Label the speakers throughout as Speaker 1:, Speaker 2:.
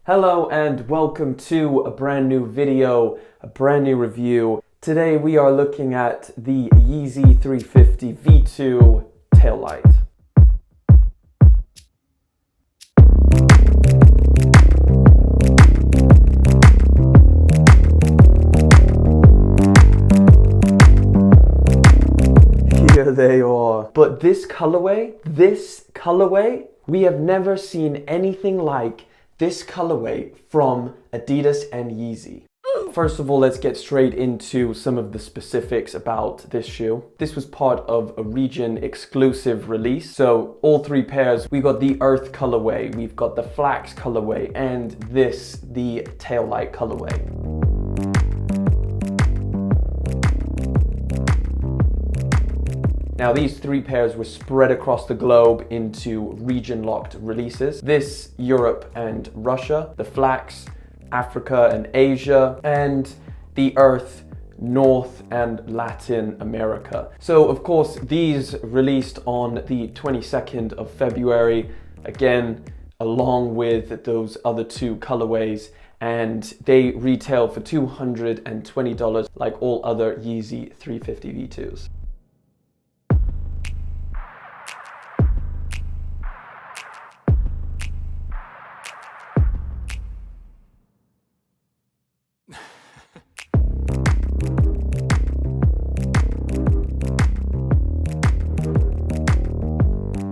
Speaker 1: Hello and welcome to a brand new video, a brand new review. Today we are looking at the YEEZY 350 V2 tail light. Here they are. But this colorway, we have never seen anything like this colorway from Adidas and YEEZY. First of all, let's get straight into some of the specifics about this shoe. This was part of a region exclusive release. So all three pairs, we got the Earth colorway, we've got the Flax colorway, and this, the Tail Light colorway. Now these three pairs were spread across the globe into region-locked releases. This, Europe and Russia, the Flax, Africa and Asia, and the Earth, North and Latin America. So of course these released on the 22nd of February, again, along with those other two colorways, and they retail for $220 like all other YEEZY 350 V2s.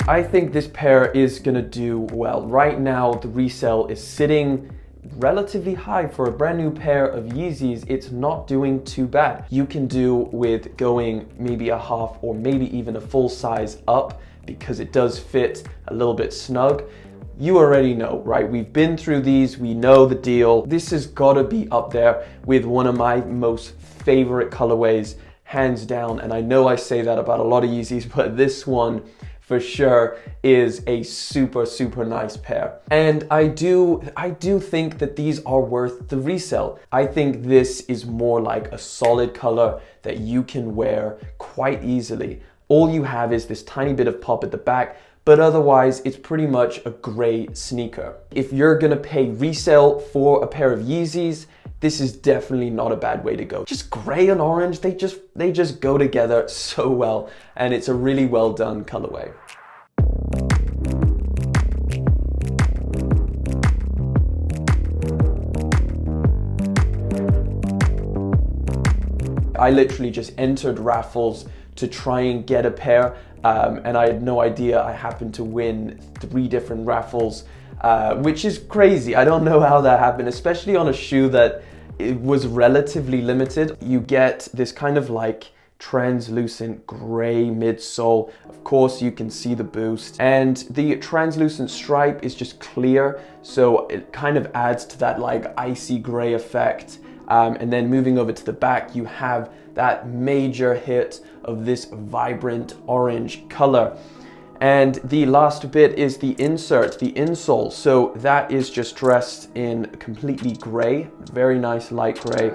Speaker 1: I think this pair is gonna do well. Right now, the resale is sitting relatively high for a brand new pair of Yeezys. It's not doing too bad. You can do with going maybe a half or maybe even a full size up because it does fit a little bit snug. You already know, right? We've been through these, we know the deal. This has gotta be up there with one of my most favorite colorways, hands down. And I know I say that about a lot of Yeezys, but this one for sure is a super nice pair. And I do think that these are worth the resale. I think this is more like a solid color that you can wear quite easily. All you have is this tiny bit of pop at the back, but otherwise it's pretty much a gray sneaker. If you're gonna pay resale for a pair of Yeezys, this is definitely not a bad way to go. Just gray and orange, they just go together so well, and it's a really well done colorway. I literally just entered raffles to try and get a pair, and I had no idea I happened to win 3 different raffles, which is crazy. I don't know how that happened, especially on a shoe that it was relatively limited. You get this kind of like translucent gray midsole. Of course, you can see the boost, and the translucent stripe is just clear, so it kind of adds to that like icy gray effect. And then moving over to the back, you have that major hit of this vibrant orange color. And the last bit is the insert, the insole. So that is just dressed in completely gray, very nice light gray.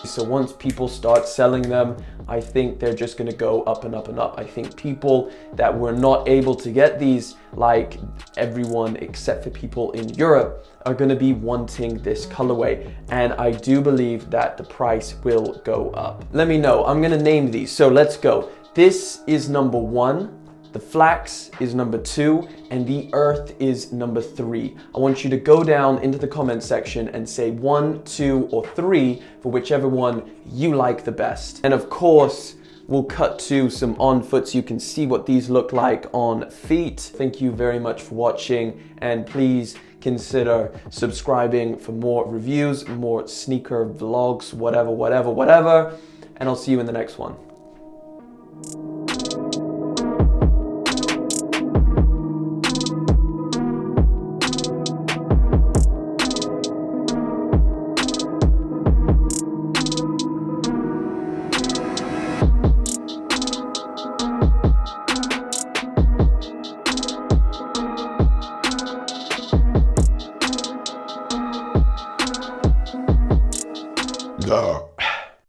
Speaker 1: So once people start selling them, I think they're just gonna go up and up and up. I think people that were not able to get these, like everyone except for people in Europe, are gonna be wanting this colorway. And I do believe that the price will go up. Let me know, I'm gonna name these, so let's go. This is number 1. The Flax is number 2, and the Earth is number 3. I want you to go down into the comment section and say 1, 2, or 3 for whichever one you like the best. And of course, we'll cut to some on foot so you can see what these look like on feet. Thank you very much for watching, and please consider subscribing for more reviews, more sneaker vlogs, whatever. And I'll see you in the next one.